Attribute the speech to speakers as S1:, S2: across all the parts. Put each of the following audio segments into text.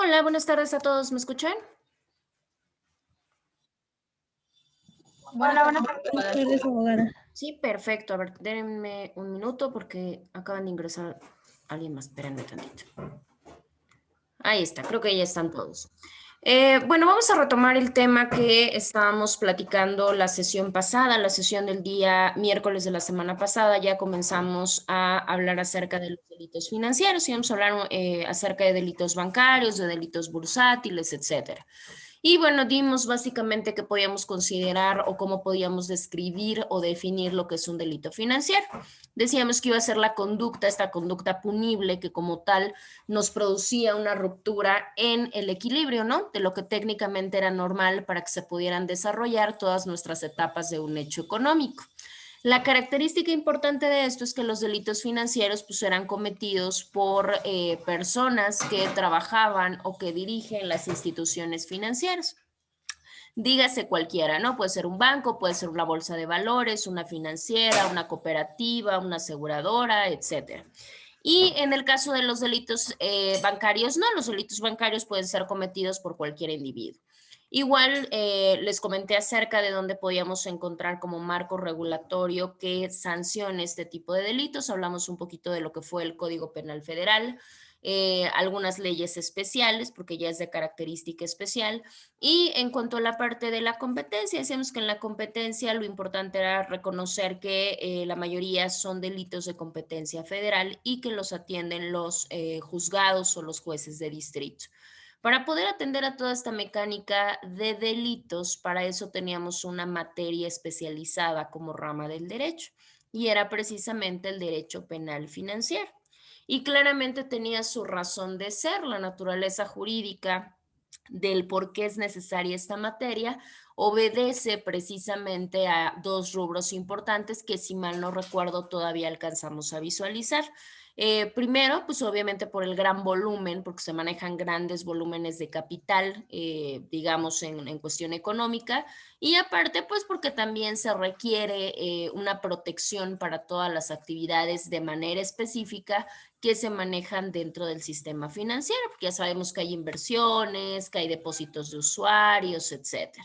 S1: Hola, buenas tardes a todos, ¿me escuchan?
S2: Buenas
S3: Hola,
S2: tardes,
S3: buenas tardes.
S2: buenas tardes, abogada.
S1: Sí, perfecto. A ver, denme un minuto porque acaban de ingresar alguien más. Espérenme tantito. Ahí está, creo que ya están todos. Bueno, vamos a retomar el tema que estábamos platicando la sesión pasada, la sesión del día miércoles de la semana pasada. Ya comenzamos a hablar acerca de los delitos financieros y vamos a hablar acerca de delitos bancarios, de delitos bursátiles, etcétera. Y bueno, dimos básicamente qué podíamos considerar o cómo podíamos describir o definir lo que es un delito financiero. Decíamos que iba a ser la conducta, esta conducta punible que como tal nos producía una ruptura en el equilibrio, ¿no? De lo que técnicamente era normal para que se pudieran desarrollar todas nuestras etapas de un hecho económico. La característica importante de esto es que los delitos financieros pues eran cometidos por personas que trabajaban o que dirigen las instituciones financieras. Dígase cualquiera, ¿no? Puede ser un banco, puede ser una bolsa de valores, una financiera, una cooperativa, una aseguradora, etcétera. Y en el caso de los delitos bancarios, no, los delitos bancarios pueden ser cometidos por cualquier individuo. Igual les comenté acerca de dónde podíamos encontrar como marco regulatorio que sancione este tipo de delitos. Hablamos un poquito de lo que fue el Código Penal Federal, algunas leyes especiales, porque ya es de característica especial. Y en cuanto a la parte de la competencia, decíamos que en la competencia lo importante era reconocer que la mayoría son delitos de competencia federal y que los atienden los juzgados o los jueces de distrito. Para poder atender a toda esta mecánica de delitos, para eso teníamos una materia especializada como rama del derecho y era precisamente el derecho penal financiero. Y claramente tenía su razón de ser, la naturaleza jurídica del por qué es necesaria esta materia, obedece precisamente a dos rubros importantes que, si mal no recuerdo, todavía alcanzamos a visualizar. Primero, pues obviamente por el gran volumen, porque se manejan grandes volúmenes de capital, digamos, en cuestión económica, y aparte, pues porque también se requiere una protección para todas las actividades de manera específica que se manejan dentro del sistema financiero, porque ya sabemos que hay inversiones, que hay depósitos de usuarios, etcétera.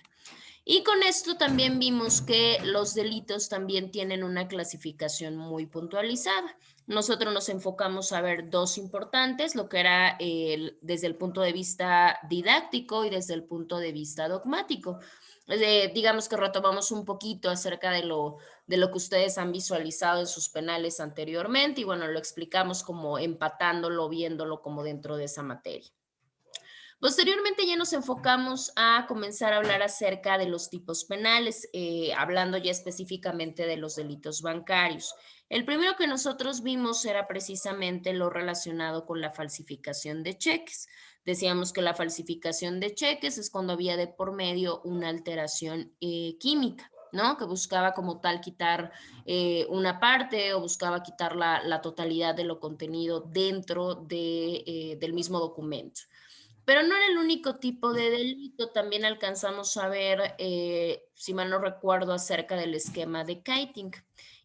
S1: Y con esto también vimos que los delitos también tienen una clasificación muy puntualizada. Nosotros nos enfocamos a ver dos importantes, lo que era desde el punto de vista didáctico y desde el punto de vista dogmático. Digamos que retomamos un poquito acerca de lo que ustedes han visualizado en sus penales anteriormente y bueno, lo explicamos como empatándolo, viéndolo como dentro de esa materia. Posteriormente ya nos enfocamos a comenzar a hablar acerca de los tipos penales, hablando ya específicamente de los delitos bancarios. El primero que nosotros vimos era precisamente lo relacionado con la falsificación de cheques. Decíamos que la falsificación de cheques es cuando había de por medio una alteración química, ¿no? Que buscaba como tal quitar una parte o buscaba quitar la totalidad de lo contenido dentro del mismo documento. Pero no era el único tipo de delito, también alcanzamos a ver, si mal no recuerdo, acerca del esquema de kiting.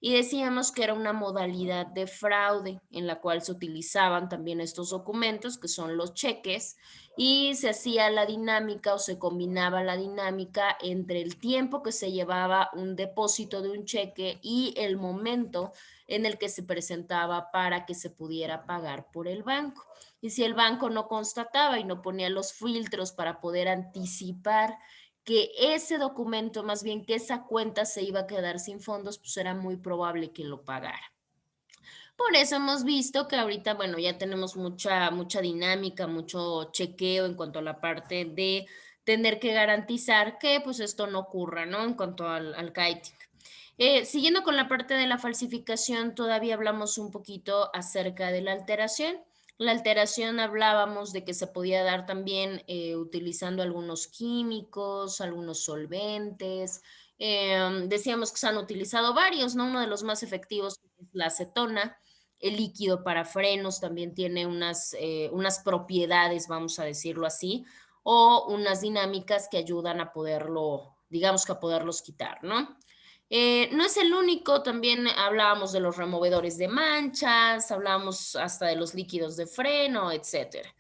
S1: Y decíamos que era una modalidad de fraude en la cual se utilizaban también estos documentos, que son los cheques, y se hacía la dinámica o se combinaba la dinámica entre el tiempo que se llevaba un depósito de un cheque y el momento en el que se presentaba para que se pudiera pagar por el banco. Y si el banco no constataba y no ponía los filtros para poder anticipar que ese documento, más bien que esa cuenta se iba a quedar sin fondos, pues era muy probable que lo pagara. Por eso hemos visto que ahorita, bueno, ya tenemos mucha dinámica, mucho chequeo en cuanto a la parte de tener que garantizar que pues esto no ocurra, ¿no? En cuanto al kiting. Siguiendo con la parte de la falsificación, todavía hablamos un poquito acerca de la alteración. La alteración hablábamos de que se podía dar también utilizando algunos químicos, algunos solventes. Decíamos que se han utilizado varios, ¿no? Uno de los más efectivos es la acetona. El líquido para frenos también tiene unas propiedades, vamos a decirlo así, o unas dinámicas que ayudan a poderlo, digamos que a poderlos quitar, ¿no? No es el único, también hablábamos de los removedores de manchas, hablábamos hasta de los líquidos de freno, etcétera.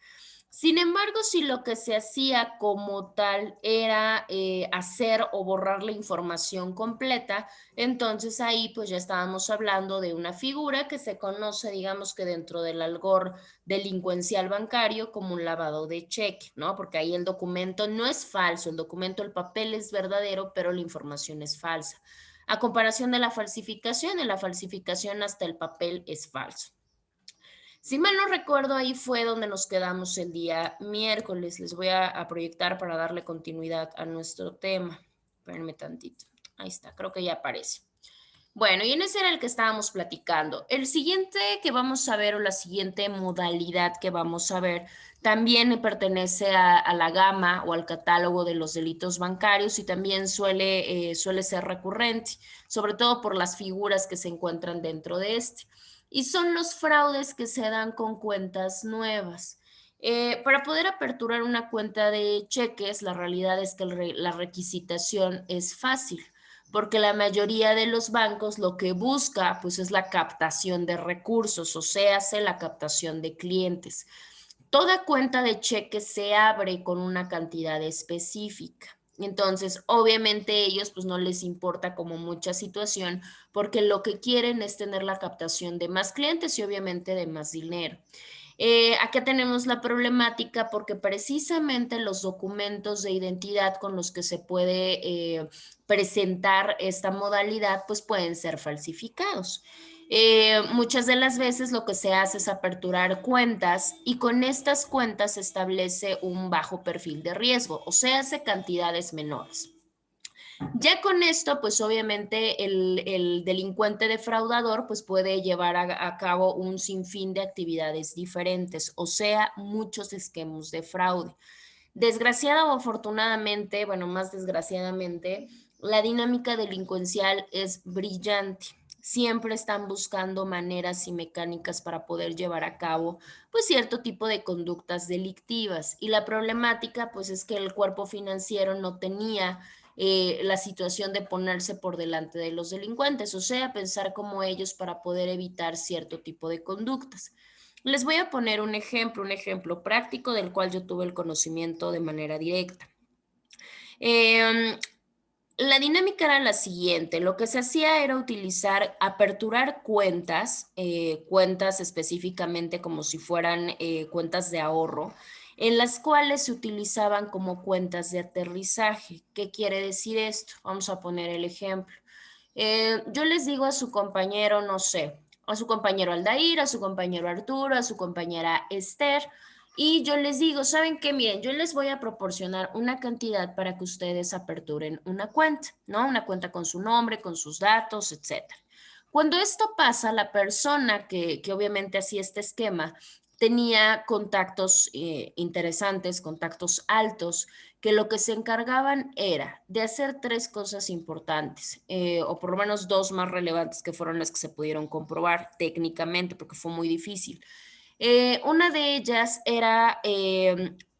S1: Sin embargo, si lo que se hacía como tal era hacer o borrar la información completa, entonces ahí pues ya estábamos hablando de una figura que se conoce, digamos que dentro del algor delincuencial bancario como un lavado de cheque, ¿no? Porque ahí el documento no es falso, el documento, el papel es verdadero, pero la información es falsa. A comparación de la falsificación, en la falsificación hasta el papel es falso. Si mal no recuerdo, ahí fue donde nos quedamos el día miércoles. Les voy a proyectar para darle continuidad a nuestro tema. Espérenme tantito. Ahí está, creo que ya aparece. Bueno, y en ese era el que estábamos platicando. El siguiente que vamos a ver o la siguiente modalidad que vamos a ver también pertenece a la gama o al catálogo de los delitos bancarios y también suele ser recurrente, sobre todo por las figuras que se encuentran dentro de este. Y son los fraudes que se dan con cuentas nuevas. Para poder aperturar una cuenta de cheques, la realidad es que la requisitación es fácil porque la mayoría de los bancos lo que busca pues es la captación de recursos, o sea, hace la captación de clientes. Toda cuenta de cheque se abre con una cantidad específica. Entonces, obviamente ellos pues no les importa como mucha situación porque lo que quieren es tener la captación de más clientes y obviamente de más dinero. Acá tenemos la problemática porque precisamente los documentos de identidad con los que se puede presentar esta modalidad pues pueden ser falsificados. Muchas de las veces lo que se hace es aperturar cuentas y con estas cuentas se establece un bajo perfil de riesgo, o sea, hace cantidades menores. Ya con esto, pues obviamente el delincuente defraudador pues puede llevar a cabo un sinfín de actividades diferentes, o sea, muchos esquemas de fraude. Desgraciada o afortunadamente, bueno, más desgraciadamente, la dinámica delincuencial es brillante. Siempre están buscando maneras y mecánicas para poder llevar a cabo pues cierto tipo de conductas delictivas y la problemática pues es que el cuerpo financiero no tenía la situación de ponerse por delante de los delincuentes, o sea, pensar como ellos para poder evitar cierto tipo de conductas. Les voy a poner un ejemplo práctico del cual yo tuve el conocimiento de manera directa. Eh, la dinámica era la siguiente, lo que se hacía era utilizar, aperturar cuentas específicamente como si fueran cuentas de ahorro, en las cuales se utilizaban como cuentas de aterrizaje. ¿Qué quiere decir esto? Vamos a poner el ejemplo. Yo les digo a su compañero, no sé, a su compañero Aldair, a su compañero Arturo, a su compañera Esther, y yo les digo, ¿saben qué? Miren, yo les voy a proporcionar una cantidad para que ustedes aperturen una cuenta, ¿no? Una cuenta con su nombre, con sus datos, etcétera. Cuando esto pasa, la persona que obviamente hacía este esquema tenía contactos interesantes, contactos altos, que lo que se encargaban era de hacer tres cosas importantes, o por lo menos dos más relevantes que fueron las que se pudieron comprobar técnicamente, porque fue muy difícil. Una de ellas era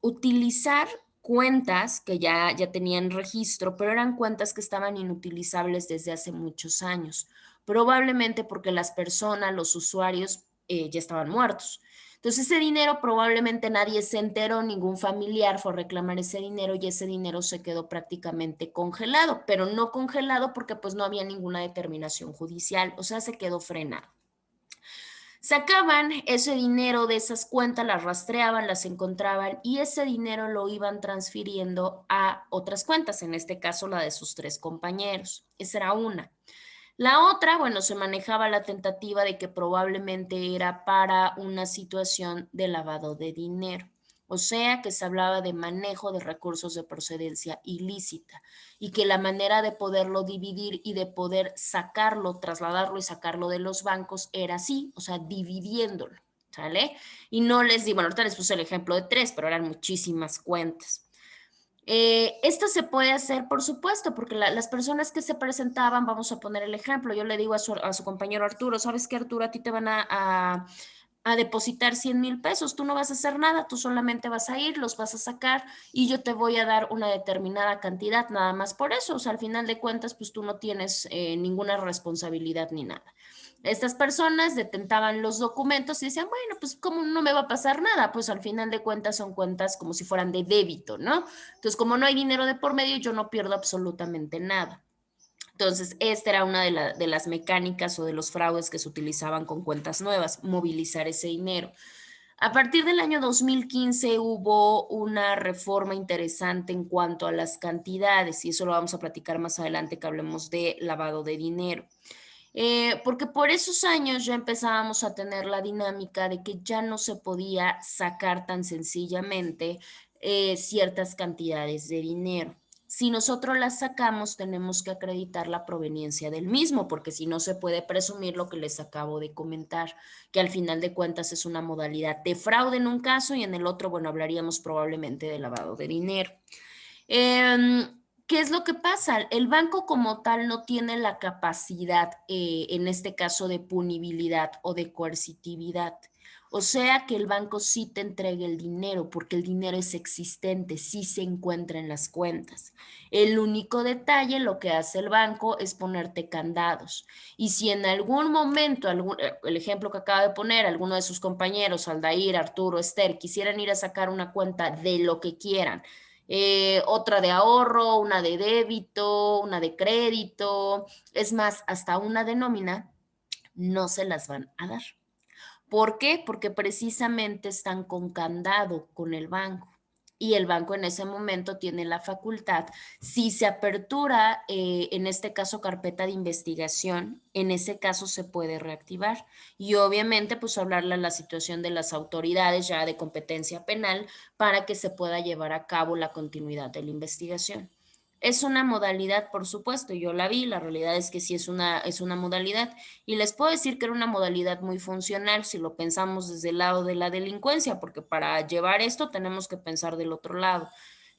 S1: utilizar cuentas que ya tenían registro, pero eran cuentas que estaban inutilizables desde hace muchos años, probablemente porque las personas, los usuarios, ya estaban muertos. Entonces ese dinero probablemente nadie se enteró, ningún familiar fue a reclamar ese dinero y ese dinero se quedó prácticamente congelado, pero no congelado porque pues no había ninguna determinación judicial, o sea, se quedó frenado. Sacaban ese dinero de esas cuentas, las rastreaban, las encontraban y ese dinero lo iban transfiriendo a otras cuentas, en este caso la de sus tres compañeros. Esa era una. La otra, bueno, se manejaba la tentativa de que probablemente era para una situación de lavado de dinero. O sea, que se hablaba de manejo de recursos de procedencia ilícita y que la manera de poderlo dividir y de poder sacarlo, trasladarlo y sacarlo de los bancos era así, o sea, dividiéndolo, ¿sale? Y no les di, bueno, ahorita les puse el ejemplo de tres, pero eran muchísimas cuentas. Esto se puede hacer, por supuesto, porque las personas que se presentaban, vamos a poner el ejemplo, yo le digo a su compañero Arturo, ¿sabes qué, Arturo? A ti te van a depositar 100,000 pesos. Tú no vas a hacer nada, tú solamente vas a ir, los vas a sacar y yo te voy a dar una determinada cantidad nada más por eso. O sea, al final de cuentas, pues tú no tienes ninguna responsabilidad ni nada. Estas personas detentaban los documentos y decían, bueno, pues como no me va a pasar nada, pues al final de cuentas son cuentas como si fueran de débito, ¿no? Entonces, como no hay dinero de por medio, yo no pierdo absolutamente nada. Entonces, esta era una de las mecánicas o de los fraudes que se utilizaban con cuentas nuevas, movilizar ese dinero. A partir del año 2015 hubo una reforma interesante en cuanto a las cantidades, y eso lo vamos a platicar más adelante que hablemos de lavado de dinero. Porque por esos años ya empezábamos a tener la dinámica de que ya no se podía sacar tan sencillamente ciertas cantidades de dinero. Si nosotros las sacamos, tenemos que acreditar la proveniencia del mismo, porque si no se puede presumir lo que les acabo de comentar, que al final de cuentas es una modalidad de fraude en un caso y en el otro, bueno, hablaríamos probablemente de lavado de dinero. ¿Qué es lo que pasa? El banco como tal no tiene la capacidad, en este caso, de punibilidad o de coercitividad. O sea que el banco sí te entrega el dinero porque el dinero es existente, sí se encuentra en las cuentas. El único detalle, lo que hace el banco es ponerte candados. Y si en algún momento, el ejemplo que acaba de poner, alguno de sus compañeros, Aldair, Arturo, Esther, quisieran ir a sacar una cuenta de lo que quieran, otra de ahorro, una de débito, una de crédito, es más, hasta una de nómina, no se las van a dar. ¿Por qué? Porque precisamente están con candado con el banco. Y el banco en ese momento tiene la facultad, si se apertura, en este caso, carpeta de investigación, en ese caso se puede reactivar. Y obviamente, pues hablarle a la situación de las autoridades ya de competencia penal para que se pueda llevar a cabo la continuidad de la investigación. Es una modalidad, por supuesto, yo la vi, la realidad es que sí es una modalidad y les puedo decir que era una modalidad muy funcional si lo pensamos desde el lado de la delincuencia, porque para llevar esto tenemos que pensar del otro lado.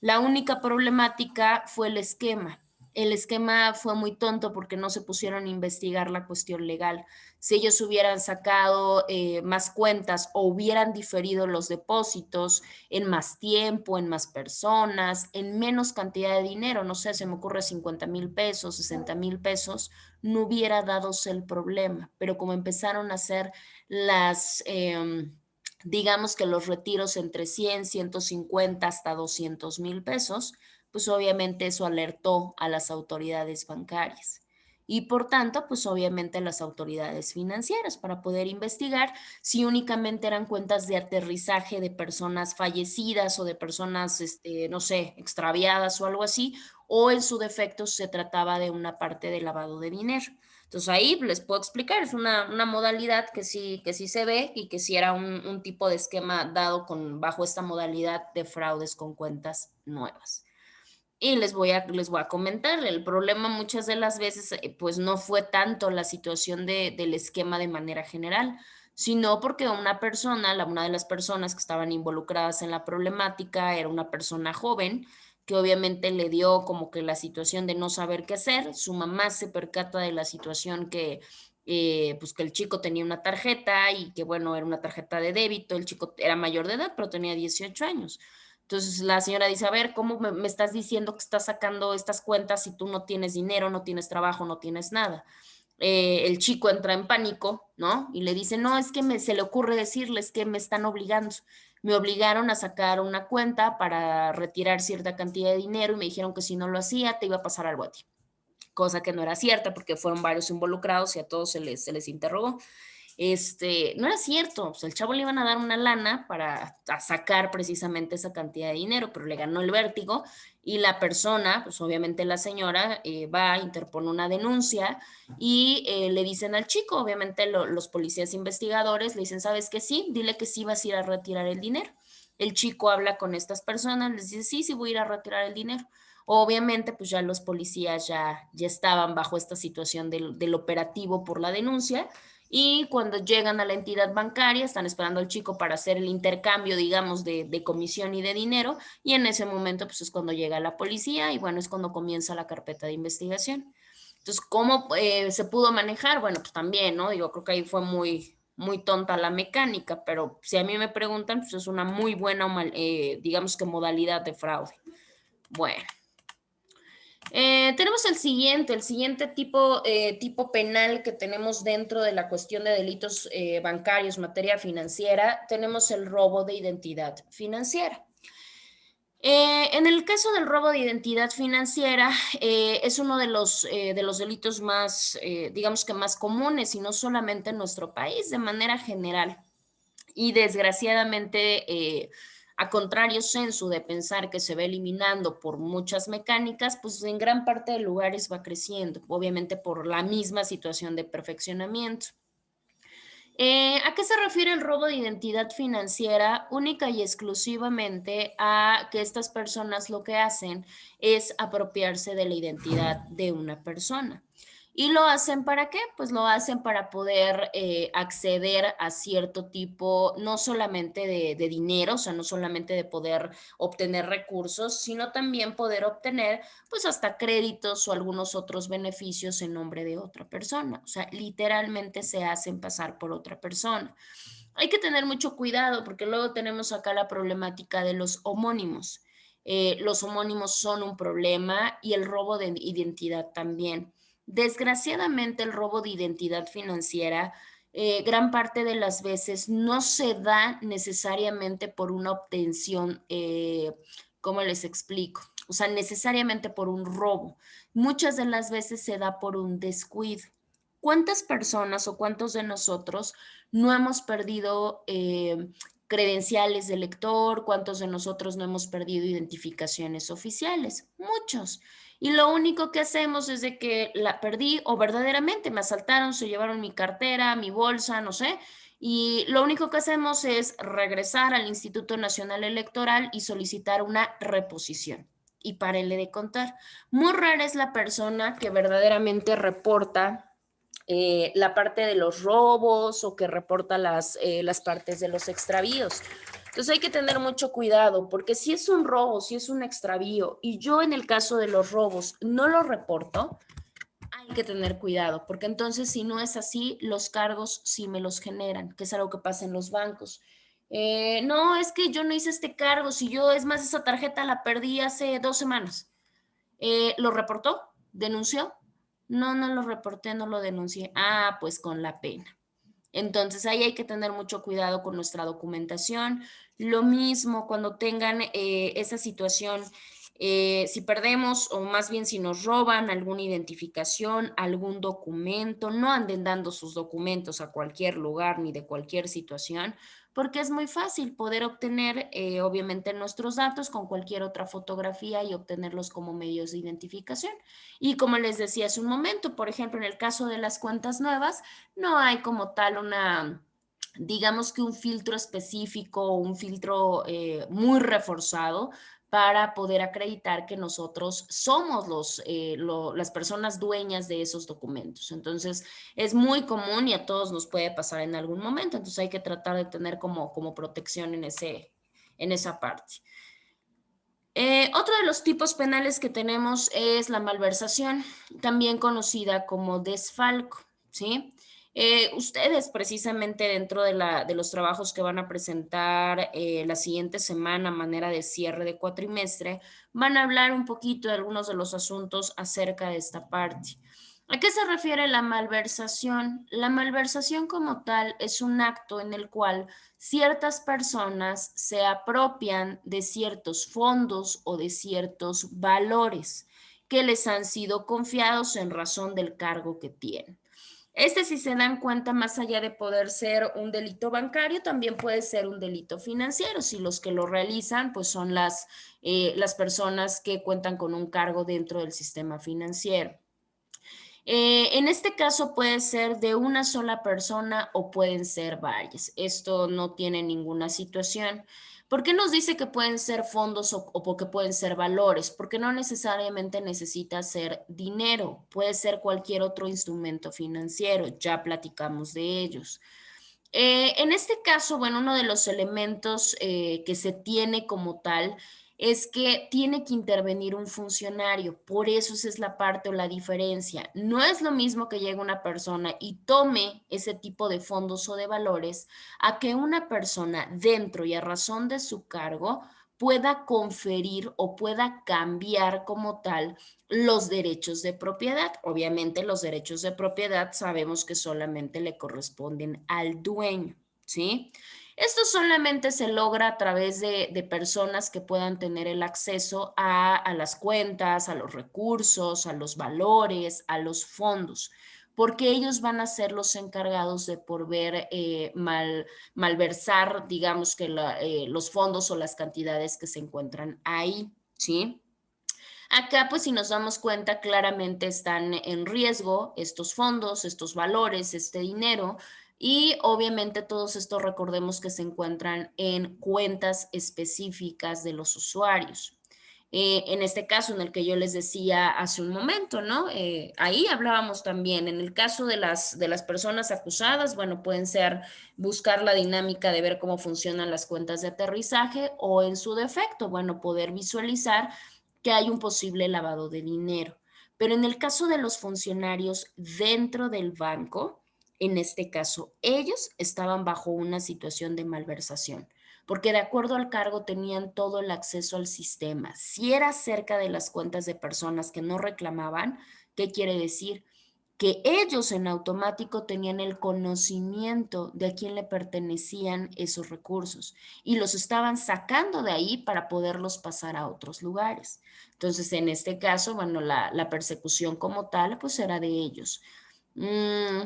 S1: La única problemática fue el esquema. El esquema fue muy tonto porque no se pusieron a investigar la cuestión legal. Si ellos hubieran sacado más cuentas o hubieran diferido los depósitos en más tiempo, en más personas, en menos cantidad de dinero, no sé, se me ocurre 50,000 pesos, 60,000 pesos, no hubiera dado el problema. Pero como empezaron a hacer las... digamos que los retiros entre 100, 150 hasta 200,000 pesos, pues obviamente eso alertó a las autoridades bancarias y por tanto, pues obviamente a las autoridades financieras para poder investigar si únicamente eran cuentas de aterrizaje de personas fallecidas o de personas, no sé, extraviadas o algo así, o en su defecto se trataba de una parte de lavado de dinero. Entonces ahí les puedo explicar, es una modalidad que sí se ve y que sí era un tipo de esquema dado bajo esta modalidad de fraudes con cuentas nuevas. Y les voy a comentar, el problema muchas de las veces, pues no fue tanto la situación del esquema de manera general, sino porque una persona, una de las personas que estaban involucradas en la problemática era una persona joven que obviamente le dio como que la situación de no saber qué hacer. Su mamá se percata de la situación que, pues que el chico tenía una tarjeta y que bueno, era una tarjeta de débito, el chico era mayor de edad, pero tenía 18 años. Entonces la señora dice, a ver, ¿cómo me estás diciendo que estás sacando estas cuentas si tú no tienes dinero, no tienes trabajo, no tienes nada? El chico entra en pánico, ¿no? Y le dice, no, es que se le ocurre decirles que me están obligando. Me obligaron a sacar una cuenta para retirar cierta cantidad de dinero y me dijeron que si no lo hacía te iba a pasar algo a ti. Cosa que no era cierta porque fueron varios involucrados y a todos se les interrogó. No era cierto, o sea, el chavo le iban a dar una lana para sacar precisamente esa cantidad de dinero, pero le ganó el vértigo y la persona, pues obviamente la señora, va, interpone una denuncia y le dicen al chico, obviamente los policías investigadores le dicen, ¿sabes qué? Sí, dile que sí vas a ir a retirar el dinero. El chico habla con estas personas, les dice, sí, sí voy a ir a retirar el dinero. Obviamente, pues ya los policías ya estaban bajo esta situación del operativo por la denuncia y cuando llegan a la entidad bancaria están esperando al chico para hacer el intercambio, digamos, de comisión y de dinero y en ese momento pues es cuando llega la policía y bueno, es cuando comienza la carpeta de investigación. Entonces, ¿cómo se pudo manejar? Bueno, pues también, ¿no? Digo, creo que ahí fue muy, muy tonta la mecánica, pero si a mí me preguntan, pues es una muy buena, digamos que modalidad de fraude. Bueno. Tenemos el siguiente tipo penal que tenemos dentro de la cuestión de delitos bancarios, materia financiera, tenemos el robo de identidad financiera. En el caso del robo de identidad financiera, es uno de los delitos más, digamos que más comunes, y no solamente en nuestro país, de manera general. Y desgraciadamente, a contrario censo de pensar que se va eliminando por muchas mecánicas, pues en gran parte de lugares va creciendo, obviamente por la misma situación de perfeccionamiento. ¿A qué se refiere el robo de identidad financiera? Única y exclusivamente a que estas personas lo que hacen es apropiarse de la identidad de una persona. ¿Y lo hacen para qué? Pues lo hacen para poder acceder a cierto tipo, no solamente de dinero, o sea, no solamente de poder obtener recursos, sino también poder obtener pues hasta créditos o algunos otros beneficios en nombre de otra persona. O sea, literalmente se hacen pasar por otra persona. Hay que tener mucho cuidado porque luego tenemos acá la problemática de los homónimos. Los homónimos son un problema y el robo de identidad también. Desgraciadamente, el robo de identidad financiera, gran parte de las veces no se da necesariamente por una obtención, ¿cómo les explico? O sea, necesariamente por un robo. Muchas de las veces se da por un descuido. ¿Cuántas personas o cuántos de nosotros no hemos perdido credenciales de lector? ¿Cuántos de nosotros no hemos perdido identificaciones oficiales? Muchos. Y lo único que hacemos es de que la perdí o verdaderamente me asaltaron, se llevaron mi cartera, mi bolsa, no sé. Y lo único que hacemos es regresar al Instituto Nacional Electoral y solicitar una reposición. Y párenle de contar. Muy rara es la persona que verdaderamente reporta la parte de los robos o que reporta las partes de los extravíos. Entonces hay que tener mucho cuidado porque si es un robo, si es un extravío y yo en el caso de los robos no lo reporto, hay que tener cuidado porque entonces si no es así, los cargos sí me los generan, que es algo que pasa en los bancos. No, es que yo no hice este cargo, si yo, es más, esa tarjeta la perdí hace 2 semanas. ¿Lo reportó? ¿Denunció? No, no lo reporté, no lo denuncié. Ah, pues con la pena. Entonces ahí hay que tener mucho cuidado con nuestra documentación. Lo mismo cuando tengan esa situación, si perdemos o más bien si nos roban alguna identificación, algún documento, no anden dando sus documentos a cualquier lugar ni de cualquier situación, porque es muy fácil poder obtener obviamente nuestros datos con cualquier otra fotografía y obtenerlos como medios de identificación. Y como les decía hace un momento, por ejemplo, en el caso de las cuentas nuevas, no hay como tal digamos que un filtro específico o un filtro muy reforzado para poder acreditar que nosotros somos las personas dueñas de esos documentos. Entonces, es muy común y a todos nos puede pasar en algún momento. Entonces, hay que tratar de tener como protección en esa parte. Otro de los tipos penales que tenemos es la malversación, también conocida como desfalco, ¿sí? Ustedes precisamente dentro de los trabajos que van a presentar la siguiente semana, a manera de cierre de cuatrimestre, van a hablar un poquito de algunos de los asuntos acerca de esta parte. ¿A qué se refiere la malversación? La malversación como tal es un acto en el cual ciertas personas se apropian de ciertos fondos o de ciertos valores que les han sido confiados en razón del cargo que tienen. Si se dan cuenta, más allá de poder ser un delito bancario, también puede ser un delito financiero, si los que lo realizan pues son las personas que cuentan con un cargo dentro del sistema financiero. En este caso puede ser de una sola persona o pueden ser varias. Esto no tiene ninguna situación. ¿Por qué nos dice que pueden ser fondos o porque pueden ser valores? Porque no necesariamente necesita ser dinero, puede ser cualquier otro instrumento financiero, ya platicamos de ellos. En este caso, bueno, uno de los elementos que se tiene como tal es que tiene que intervenir un funcionario. Por eso esa es la parte o la diferencia. No es lo mismo que llegue una persona y tome ese tipo de fondos o de valores a que una persona dentro y a razón de su cargo pueda conferir o pueda cambiar como tal los derechos de propiedad. Obviamente los derechos de propiedad sabemos que solamente le corresponden al dueño, ¿sí? Esto solamente se logra a través de personas que puedan tener el acceso a las cuentas, a los recursos, a los valores, a los fondos, porque ellos van a ser los encargados de por ver malversar, digamos que los fondos o las cantidades que se encuentran ahí, ¿sí? Acá, pues si nos damos cuenta, claramente están en riesgo estos fondos, estos valores, este dinero, y obviamente todos estos recordemos que se encuentran en cuentas específicas de los usuarios. En este caso en el que yo les decía hace un momento, ¿no? Ahí hablábamos también, en el caso de las personas acusadas, bueno, pueden ser buscar la dinámica de ver cómo funcionan las cuentas de aterrizaje o en su defecto, bueno, poder visualizar que hay un posible lavado de dinero. Pero en el caso de los funcionarios dentro del banco, en este caso, ellos estaban bajo una situación de malversación, porque de acuerdo al cargo tenían todo el acceso al sistema. Si era cerca de las cuentas de personas que no reclamaban, ¿qué quiere decir? Que ellos en automático tenían el conocimiento de a quién le pertenecían esos recursos y los estaban sacando de ahí para poderlos pasar a otros lugares. Entonces, en este caso, bueno, la persecución como tal, pues era de ellos. Mm,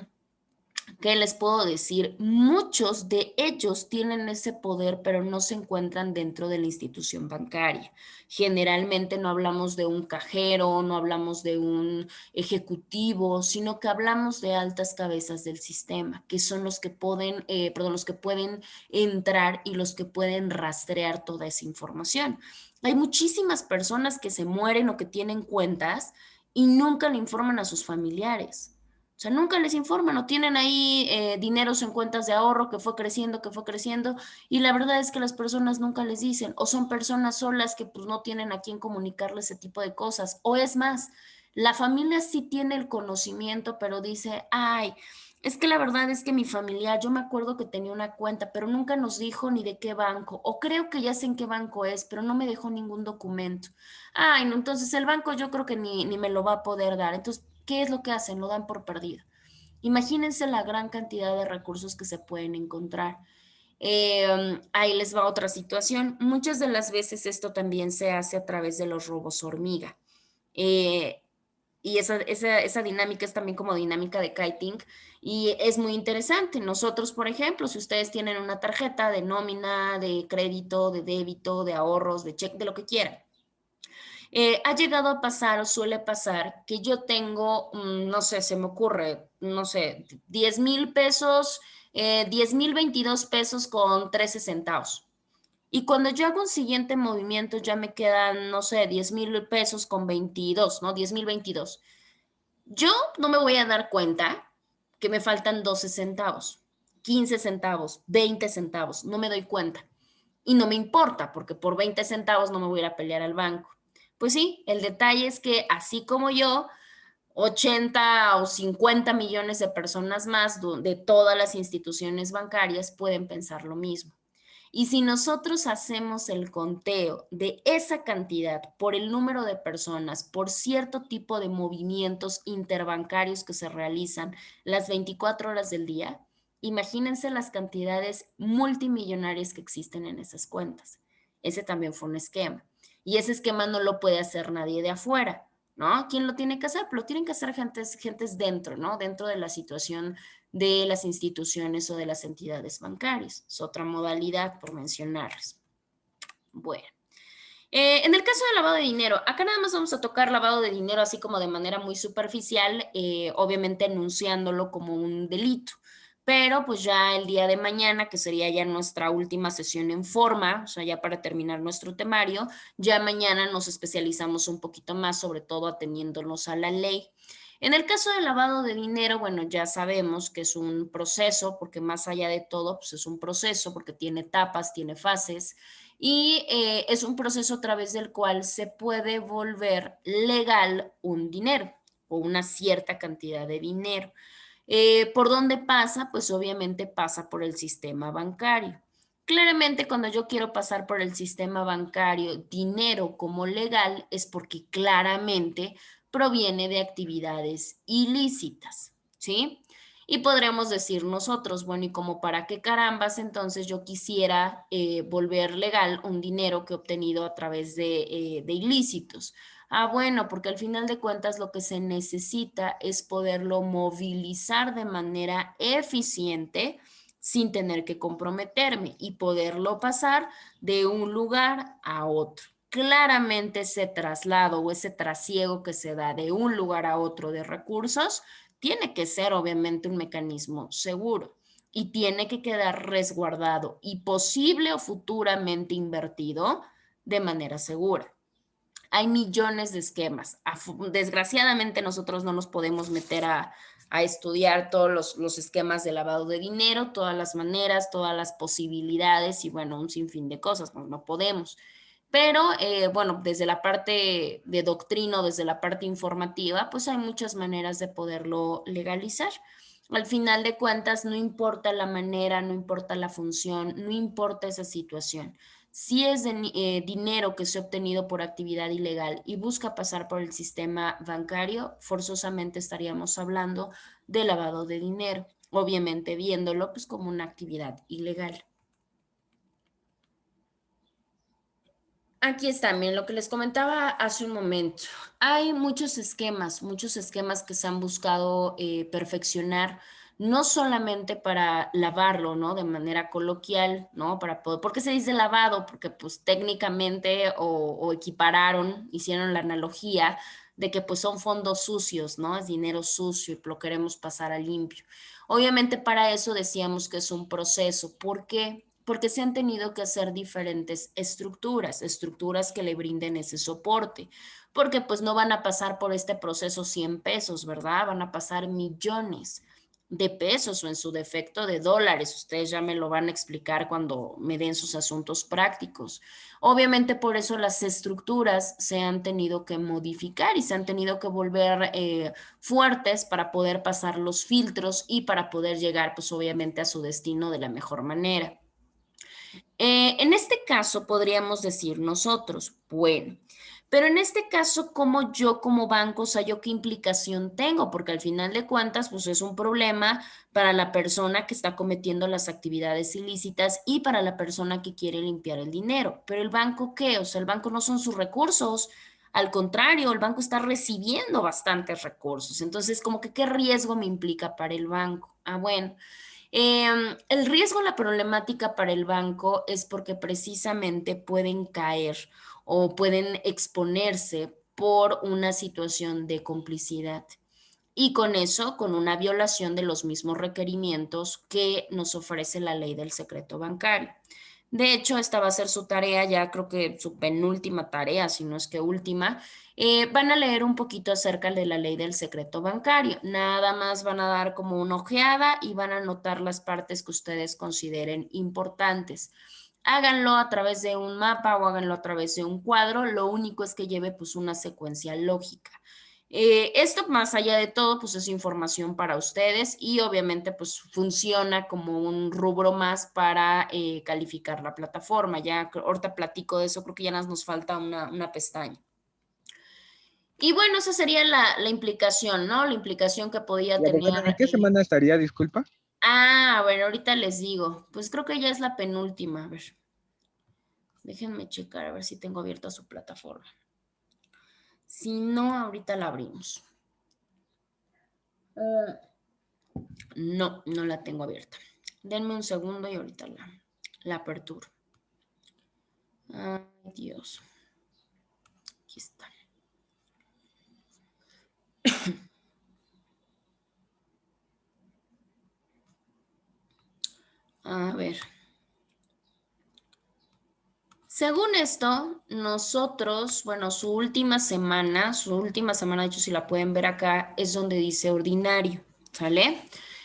S1: ¿Qué les puedo decir? Muchos de ellos tienen ese poder, pero no se encuentran dentro de la institución bancaria. Generalmente no hablamos de un cajero, no hablamos de un ejecutivo, sino que hablamos de altas cabezas del sistema, que son los que pueden, perdón, los que pueden entrar y los que pueden rastrear toda esa información. Hay muchísimas personas que se mueren o que tienen cuentas y nunca le informan a sus familiares. O sea, nunca les informan o tienen ahí dineros en cuentas de ahorro que fue creciendo, y la verdad es que las personas nunca les dicen, o son personas solas que pues no tienen a quién comunicarle ese tipo de cosas, o es más, la familia sí tiene el conocimiento, pero dice, ay, es que la verdad es que mi familiar, yo me acuerdo que tenía una cuenta, pero nunca nos dijo ni de qué banco, o creo que ya sé en qué banco es, pero no me dejó ningún documento. Ay, no, entonces el banco yo creo que ni me lo va a poder dar. Entonces, ¿qué es lo que hacen? Lo dan por perdido. Imagínense la gran cantidad de recursos que se pueden encontrar. Ahí les va otra situación. Muchas de las veces esto también se hace a través de los robos hormiga. Eh, y esa dinámica es también como dinámica de kiting y es muy interesante. Nosotros, por ejemplo, si ustedes tienen una tarjeta de nómina, de crédito, de débito, de ahorros, de cheque, de lo que quieran, ha llegado a pasar o suele pasar que yo tengo, no sé, se me ocurre, no sé, 10,000 pesos, 10,022 pesos con 13 centavos. Y cuando yo hago un siguiente movimiento ya me quedan, no sé, 10,000 pesos con 22, ¿no? 10,022. Yo no me voy a dar cuenta que me faltan 12 centavos, 15 centavos, 20 centavos, no me doy cuenta. Y no me importa, porque por 20 centavos no me voy a ir a pelear al banco. Pues sí, el detalle es que así como yo, 80 o 50 millones de personas más de todas las instituciones bancarias pueden pensar lo mismo. Y si nosotros hacemos el conteo de esa cantidad por el número de personas, por cierto tipo de movimientos interbancarios que se realizan las 24 horas del día, imagínense las cantidades multimillonarias que existen en esas cuentas. Ese también fue un esquema. Y ese esquema no lo puede hacer nadie de afuera, ¿no? ¿Quién lo tiene que hacer? Pues lo tienen que hacer gentes dentro, ¿no? Dentro de la situación de las instituciones o de las entidades bancarias. Es otra modalidad por mencionarles. Bueno. En el caso del lavado de dinero, acá nada más vamos a tocar lavado de dinero así como de manera muy superficial, obviamente enunciándolo como un delito. Pero pues ya el día de mañana, que sería ya nuestra última sesión en forma, o sea, ya para terminar nuestro temario, ya mañana nos especializamos un poquito más, sobre todo ateniéndonos a la ley. En el caso del lavado de dinero, bueno, ya sabemos que es un proceso, porque más allá de todo, pues es un proceso, porque tiene etapas, tiene fases, y es un proceso a través del cual se puede volver legal un dinero o una cierta cantidad de dinero. ¿Por dónde pasa? Pues obviamente pasa por el sistema bancario. Claramente, cuando yo quiero pasar por el sistema bancario dinero como legal es porque claramente proviene de actividades ilícitas, ¿sí? Y podremos decir nosotros, bueno, ¿y como para qué carambas entonces yo quisiera volver legal un dinero que he obtenido a través de ilícitos? Ah, bueno, porque al final de cuentas lo que se necesita es poderlo movilizar de manera eficiente sin tener que comprometerme y poderlo pasar de un lugar a otro. Claramente ese traslado o ese trasiego que se da de un lugar a otro de recursos tiene que ser obviamente un mecanismo seguro y tiene que quedar resguardado y posible o futuramente invertido de manera segura. Hay millones de esquemas. Desgraciadamente nosotros no nos podemos meter a estudiar todos los esquemas de lavado de dinero, todas las maneras, todas las posibilidades y bueno, un sinfín de cosas, no podemos. Pero bueno, desde la parte de doctrina, desde la parte informativa, pues hay muchas maneras de poderlo legalizar. Al final de cuentas, no importa la manera, no importa la función, no importa esa situación. Si es dinero que se ha obtenido por actividad ilegal y busca pasar por el sistema bancario, forzosamente estaríamos hablando de lavado de dinero, obviamente viéndolo pues como una actividad ilegal. Aquí está, miren, lo que les comentaba hace un momento. Hay muchos esquemas que se han buscado perfeccionar, no solamente para lavarlo, ¿no? De manera coloquial, ¿no? Para poder, ¿por qué se dice lavado? Porque pues técnicamente o equipararon, hicieron la analogía de que pues son fondos sucios, ¿no? Es dinero sucio y lo queremos pasar a limpio. Obviamente para eso decíamos que es un proceso. ¿Por qué? Porque se han tenido que hacer diferentes estructuras que le brinden ese soporte, porque pues no van a pasar por este proceso 100 pesos, ¿verdad? Van a pasar millones de pesos o en su defecto de dólares. Ustedes ya me lo van a explicar cuando me den sus asuntos prácticos. Obviamente por eso las estructuras se han tenido que modificar y se han tenido que volver fuertes para poder pasar los filtros y para poder llegar pues obviamente a su destino de la mejor manera. En este caso podríamos decir nosotros, bueno, pero en este caso, ¿cómo yo como banco, o sea, yo qué implicación tengo? Porque al final de cuentas, pues es un problema para la persona que está cometiendo las actividades ilícitas y para la persona que quiere limpiar el dinero. Pero el banco, ¿qué? O sea, el banco no son sus recursos. Al contrario, el banco está recibiendo bastantes recursos. Entonces, como que qué riesgo me implica para el banco. Ah, bueno. El riesgo, la problemática para el banco es porque precisamente pueden caer o pueden exponerse por una situación de complicidad y con eso, con una violación de los mismos requerimientos que nos ofrece la ley del secreto bancario. De hecho, esta va a ser su tarea, ya creo que su penúltima tarea, si no es que última. Van a leer un poquito acerca de la ley del secreto bancario. Nada más van a dar como una ojeada y van a anotar las partes que ustedes consideren importantes. Háganlo a través de un mapa o háganlo a través de un cuadro. Lo único es que lleve pues una secuencia lógica. Esto más allá de todo, pues es información para ustedes y obviamente pues funciona como un rubro más para calificar la plataforma. Ya ahorita platico de eso, creo que ya nos falta una pestaña. Y bueno, esa sería la implicación, ¿no? La implicación que podía tener.
S2: Bueno, ¿en qué semana estaría, disculpa?
S1: Ah, bueno, ahorita les digo. Pues creo que ya es la penúltima. A ver, déjenme checar a ver si tengo abierta su plataforma. Si no, ahorita la abrimos. No, no la tengo abierta. Denme un segundo y ahorita la aperturo. Ay, Dios. Aquí está. A ver. Según esto, nosotros, bueno, su última semana, de hecho, si la pueden ver acá, es donde dice ordinario, ¿sale?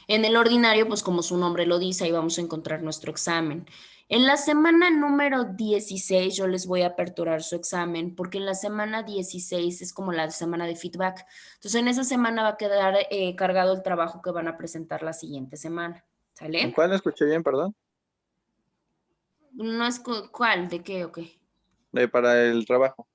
S1: En el ordinario, pues como su nombre lo dice, ahí vamos a encontrar nuestro examen. En la semana número 16 yo les voy a aperturar su examen porque en la semana 16 es como la semana de feedback. Entonces en esa semana va a quedar cargado el trabajo que van a presentar la siguiente semana.
S2: ¿En
S1: ¿Sale?
S2: cuál no escuché bien, perdón?
S1: No es ¿cuál? ¿De qué o qué?
S2: Para el trabajo.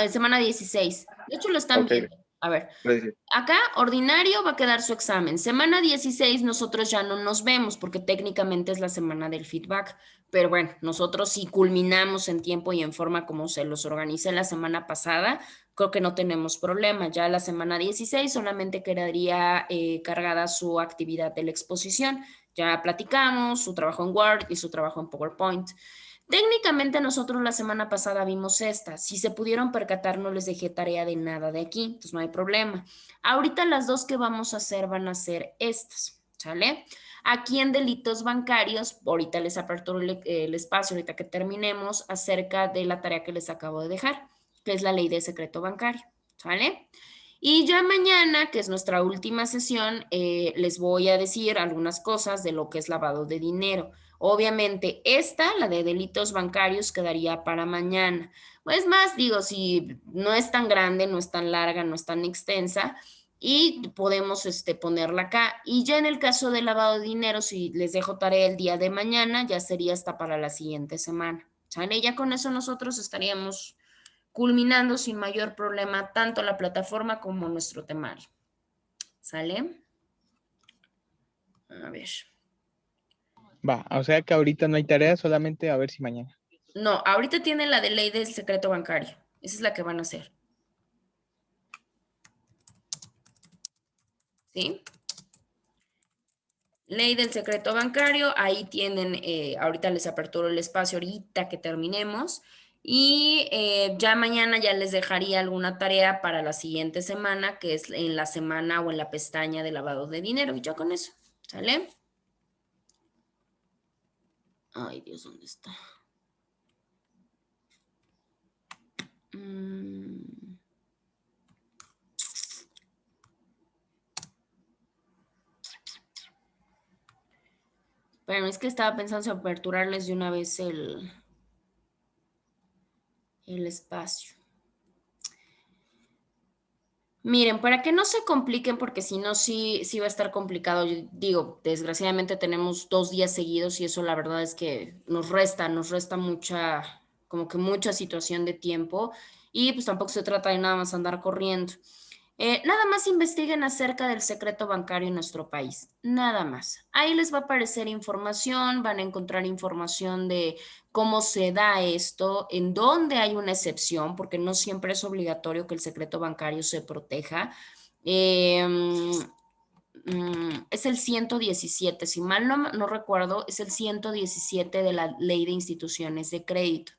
S1: Semana 16. De hecho lo están
S2: Ok,
S1: viendo. A ver.
S2: gracias.
S1: Acá, ordinario, va a quedar su examen. Semana 16 nosotros ya no nos vemos porque técnicamente es la semana del feedback, pero bueno, nosotros si culminamos en tiempo y en forma como se los organicé la semana pasada, creo que no tenemos problema. Ya la semana 16 solamente quedaría cargada su actividad de la exposición. Ya platicamos su trabajo en Word y su trabajo en PowerPoint. Técnicamente nosotros la semana pasada vimos esta. Si se pudieron percatar, no les dejé tarea de nada de aquí, entonces no hay problema. Ahorita las dos que vamos a hacer van a ser estas, ¿sale? Aquí en delitos bancarios, ahorita les aperturo el espacio, ahorita que terminemos, acerca de la tarea que les acabo de dejar, que es la ley de secreto bancario, ¿sale? Y ya mañana, que es nuestra última sesión, les voy a decir algunas cosas de lo que es lavado de dinero. Obviamente, esta, la de delitos bancarios, quedaría para mañana. Pues más, digo, si no es tan grande, no es tan larga, no es tan extensa, y podemos ponerla acá. Y ya en el caso de lavado de dinero, si les dejo tarea el día de mañana, ya sería hasta para la siguiente semana. ¿Sale? Ya con eso nosotros estaríamos culminando sin mayor problema tanto la plataforma como nuestro temario. ¿Sale? A ver.
S2: Va, o sea que ahorita no hay tarea, solamente a ver si mañana.
S1: No, ahorita tienen la de ley del secreto bancario. Esa es la que van a hacer. ¿Sí? Ley del secreto bancario, ahí tienen, ahorita les aperturo el espacio ahorita que terminemos y ya mañana ya les dejaría alguna tarea para la siguiente semana, que es en la semana o en la pestaña de lavado de dinero y ya con eso, ¿sale? Ay, Dios, ¿dónde está? Mm. Pero es que estaba pensando en aperturarles de una vez el espacio. Miren, para que no se compliquen, porque si no, sí va a estar complicado. Yo digo, desgraciadamente tenemos 2 días seguidos y eso la verdad es que nos resta mucha, como que mucha situación de tiempo y pues tampoco se trata de nada más andar corriendo. Nada más investiguen acerca del secreto bancario en nuestro país, nada más. Ahí les va a aparecer información, van a encontrar información de cómo se da esto, en dónde hay una excepción, porque no siempre es obligatorio que el secreto bancario se proteja. Eh, es el 117, si mal no recuerdo, es el 117 de la Ley de Instituciones de Crédito.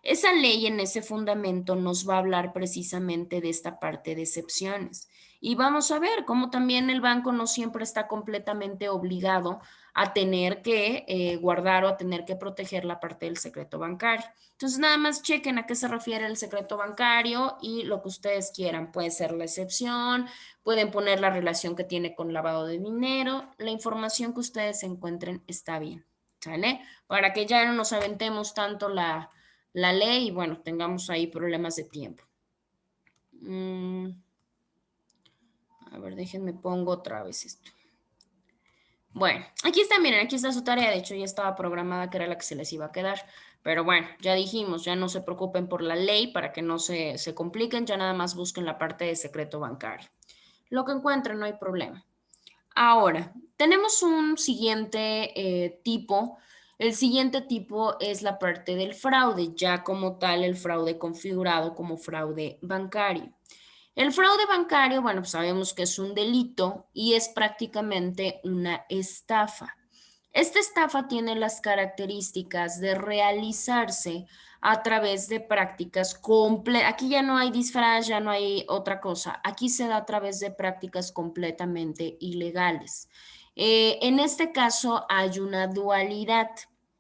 S1: Esa ley en ese fundamento nos va a hablar precisamente de esta parte de excepciones. Y vamos a ver cómo también el banco no siempre está completamente obligado a tener que guardar o a tener que proteger la parte del secreto bancario. Entonces, nada más chequen a qué se refiere el secreto bancario y lo que ustedes quieran. Puede ser la excepción, pueden poner la relación que tiene con lavado de dinero, la información que ustedes encuentren está bien, ¿sale? Para que ya no nos aventemos tanto la ley y bueno, tengamos ahí problemas de tiempo. A ver, déjenme pongo otra vez esto. Bueno, aquí está, miren, aquí está su tarea. De hecho, ya estaba programada que era la que se les iba a quedar. Pero bueno, ya dijimos, ya no se preocupen por la ley para que no se compliquen, ya nada más busquen la parte de secreto bancario. Lo que encuentren, no hay problema. Ahora, tenemos un siguiente tipo. El siguiente tipo es la parte del fraude, ya como tal el fraude configurado como fraude bancario. El fraude bancario, bueno, pues sabemos que es un delito y es prácticamente una estafa. Esta estafa tiene las características de realizarse a través de prácticas completas. Aquí ya no hay disfraz, ya no hay otra cosa. Aquí se da a través de prácticas completamente ilegales. En este caso hay una dualidad,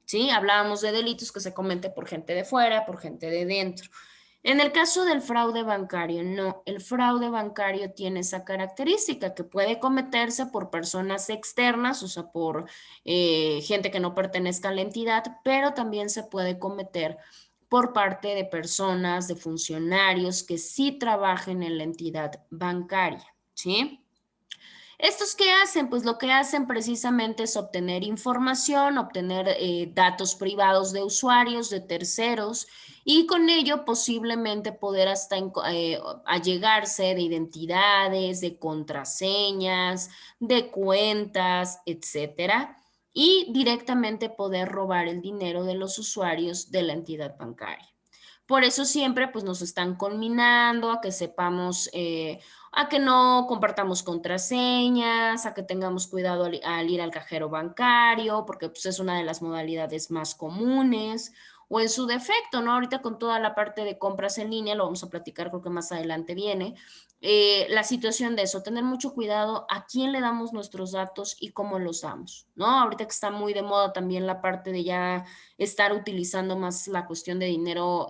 S1: ¿sí? Hablábamos de delitos que se cometen por gente de fuera, por gente de dentro. En el caso del fraude bancario, no, el fraude bancario tiene esa característica que puede cometerse por personas externas, o sea, por gente que no pertenezca a la entidad, pero también se puede cometer por parte de personas, de funcionarios que sí trabajen en la entidad bancaria, ¿sí? ¿Estos qué hacen? Pues lo que hacen precisamente es obtener información, obtener datos privados de usuarios, de terceros, y con ello posiblemente poder hasta allegarse de identidades, de contraseñas, de cuentas, etcétera, y directamente poder robar el dinero de los usuarios de la entidad bancaria. Por eso siempre pues nos están conminando a que sepamos, a que no compartamos contraseñas, a que tengamos cuidado al ir al cajero bancario, porque pues es una de las modalidades más comunes, o en su defecto, ¿no? Ahorita con toda la parte de compras en línea, lo vamos a platicar, creo que más adelante viene, la situación de eso, tener mucho cuidado a quién le damos nuestros datos y cómo los damos, ¿no? Ahorita que está muy de moda también la parte de ya estar utilizando más la cuestión de dinero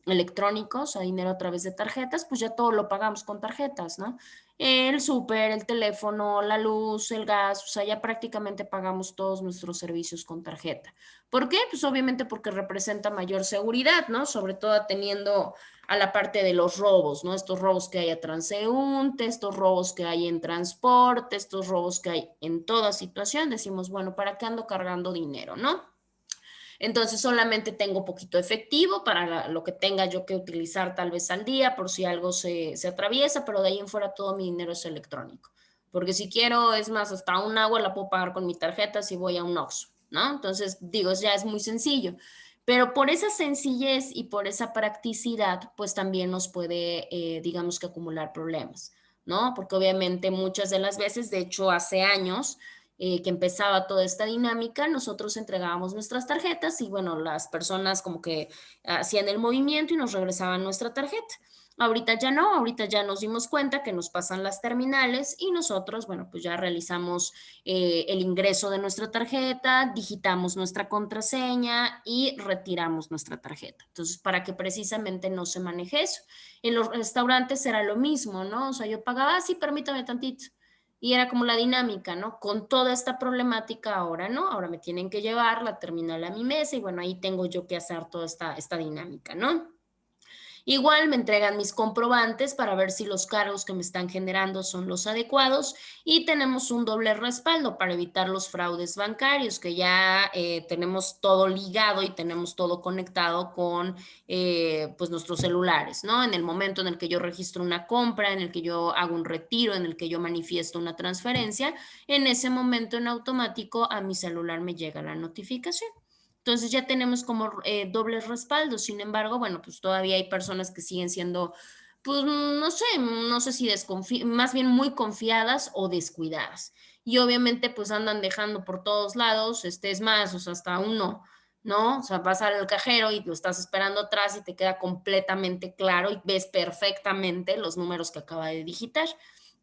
S1: electrónico, o sea, dinero a través de tarjetas, pues ya todo lo pagamos con tarjetas, ¿no? El súper, el teléfono, la luz, el gas, o sea, ya prácticamente pagamos todos nuestros servicios con tarjeta. ¿Por qué? Pues obviamente porque representa mayor seguridad, ¿no? Sobre todo teniendo a la parte de los robos, ¿no? Estos robos que hay a transeúnte, estos robos que hay en transporte, estos robos que hay en toda situación, decimos, bueno, ¿para qué ando cargando dinero, no? Entonces solamente tengo poquito efectivo para lo que tenga yo que utilizar tal vez al día por si algo se atraviesa, pero de ahí en fuera todo mi dinero es electrónico. Porque si quiero, es más, hasta un agua la puedo pagar con mi tarjeta si voy a un Oxxo, ¿no? Entonces, digo, ya es muy sencillo. Pero por esa sencillez y por esa practicidad, pues también nos puede, digamos que acumular problemas, ¿no? Porque obviamente muchas de las veces, de hecho, hace años, que empezaba toda esta dinámica, nosotros entregábamos nuestras tarjetas y bueno, las personas como que hacían el movimiento y nos regresaban nuestra tarjeta. Ahorita ya no, ahorita ya nos dimos cuenta que nos pasan las terminales y nosotros, bueno, pues ya realizamos el ingreso de nuestra tarjeta, digitamos nuestra contraseña y retiramos nuestra tarjeta. Entonces, para que precisamente no se maneje eso. En los restaurantes era lo mismo, ¿no? O sea, yo pagaba, sí, permítame tantito. Y era como la dinámica, ¿no? Con toda esta problemática ahora, ¿no? Ahora me tienen que llevar la terminal a mi mesa y bueno, ahí tengo yo que hacer toda esta dinámica, ¿no? Igual me entregan mis comprobantes para ver si los cargos que me están generando son los adecuados y tenemos un doble respaldo para evitar los fraudes bancarios, que ya tenemos todo ligado y tenemos todo conectado con pues nuestros celulares, ¿no? En el momento en el que yo registro una compra, en el que yo hago un retiro, en el que yo manifiesto una transferencia, en ese momento en automático a mi celular me llega la notificación. Entonces ya tenemos como dobles respaldos. Sin embargo, bueno, pues todavía hay personas que siguen siendo, pues no sé si más bien muy confiadas o descuidadas. Y obviamente pues andan dejando por todos lados, es más, o sea, hasta uno, ¿no? O sea, vas al cajero y lo estás esperando atrás y te queda completamente claro y ves perfectamente los números que acaba de digitar.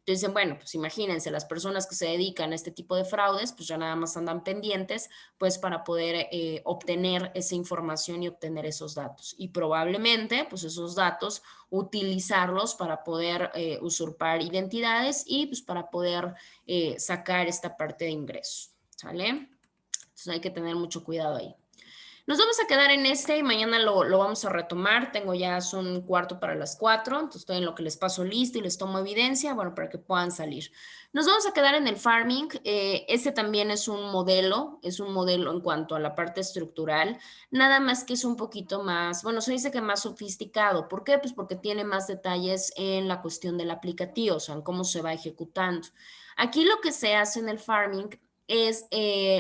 S1: Entonces, bueno, pues imagínense, las personas que se dedican a este tipo de fraudes, pues ya nada más andan pendientes, pues para poder obtener esa información y obtener esos datos. Y probablemente, pues esos datos, utilizarlos para poder usurpar identidades y pues para poder sacar esta parte de ingresos, ¿sale? Entonces hay que tener mucho cuidado ahí. Nos vamos a quedar en este y mañana lo vamos a retomar. Tengo ya, son cuarto para las 4, entonces estoy en lo que les paso listo y les tomo evidencia, bueno, para que puedan salir. Nos vamos a quedar en el farming. Este también es un modelo en cuanto a la parte estructural, nada más que es un poquito más, bueno, se dice que más sofisticado. ¿Por qué? Pues porque tiene más detalles en la cuestión del aplicativo, o sea, en cómo se va ejecutando. Aquí lo que se hace en el farming es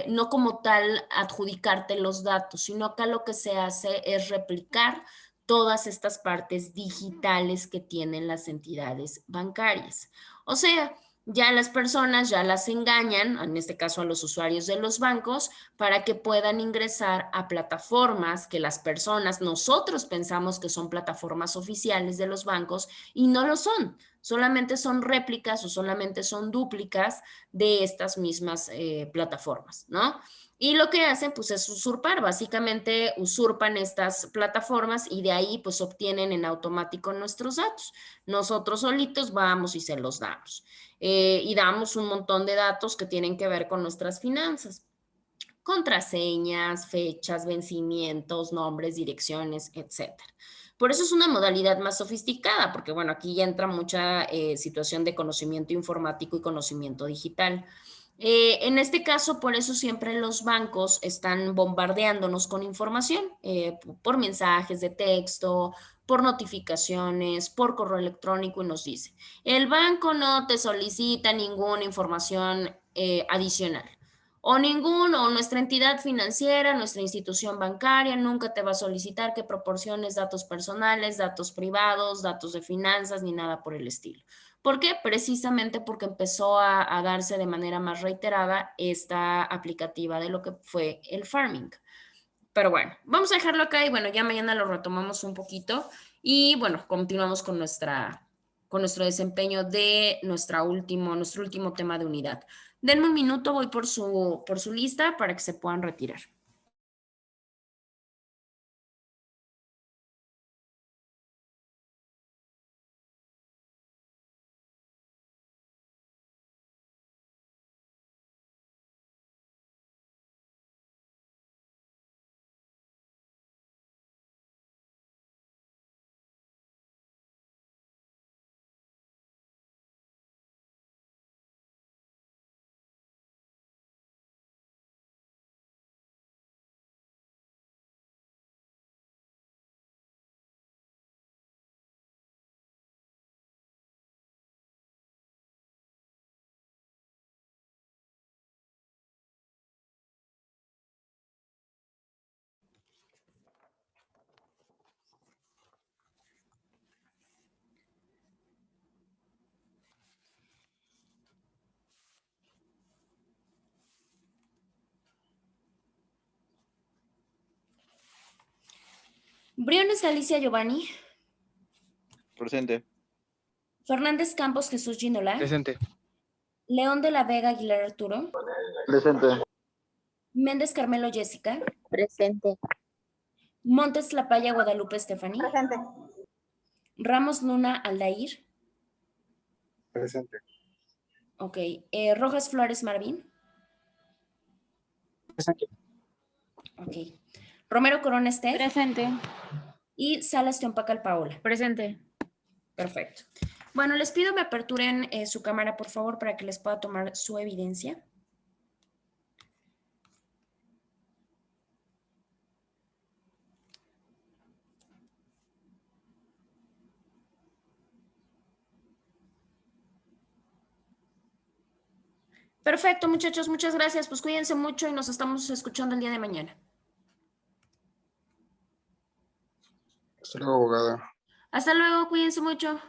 S1: no como tal adjudicarte los datos, sino acá lo que se hace es replicar todas estas partes digitales que tienen las entidades bancarias. O sea, ya las personas ya las engañan, en este caso a los usuarios de los bancos, para que puedan ingresar a plataformas que las personas, nosotros pensamos que son plataformas oficiales de los bancos y no lo son. solamente son réplicas o solamente son dúplicas de estas mismas plataformas, ¿no? Y lo que hacen pues es usurpar, básicamente usurpan estas plataformas y de ahí pues obtienen en automático nuestros datos. Nosotros solitos vamos y se los damos. Y damos un montón de datos que tienen que ver con nuestras finanzas. Contraseñas, fechas, vencimientos, nombres, direcciones, etcétera. Por eso es una modalidad más sofisticada, porque bueno, aquí ya entra mucha situación de conocimiento informático y conocimiento digital. En este caso, por eso siempre los bancos están bombardeándonos con información por mensajes de texto, por notificaciones, por correo electrónico y nos dice, el banco no te solicita ninguna información adicional. O nuestra entidad financiera, nuestra institución bancaria nunca te va a solicitar que proporciones datos personales, datos privados, datos de finanzas, ni nada por el estilo. ¿Por qué? Precisamente porque empezó a darse de manera más reiterada esta aplicativa de lo que fue el farming. Pero bueno, vamos a dejarlo acá y bueno, ya mañana lo retomamos un poquito y bueno, continuamos con nuestro desempeño de nuestro último tema de unidad. Denme un minuto, voy por su lista para que se puedan retirar. Briones Galicia Giovanni.
S3: Presente.
S1: Fernández Campos Jesús Ginola.
S2: Presente.
S1: León de la Vega Aguilar Arturo.
S3: Presente.
S1: Méndez Carmelo Jessica.
S4: Presente.
S1: Montes Lapaya Guadalupe Stephanie.
S4: Presente.
S1: Ramos Luna Aldair.
S3: Presente.
S1: Ok. Rojas Flores Marvin.
S3: Presente.
S1: Ok. Romero Corona Esther.
S4: Presente.
S1: Y Salas Teompacal Paola.
S4: Presente.
S1: Perfecto. Bueno, les pido me aperturen su cámara, por favor, para que les pueda tomar su evidencia. Perfecto, muchachos, muchas gracias. Pues cuídense mucho y nos estamos escuchando el día de mañana.
S3: Hasta luego, abogada.
S1: Hasta luego, cuídense mucho.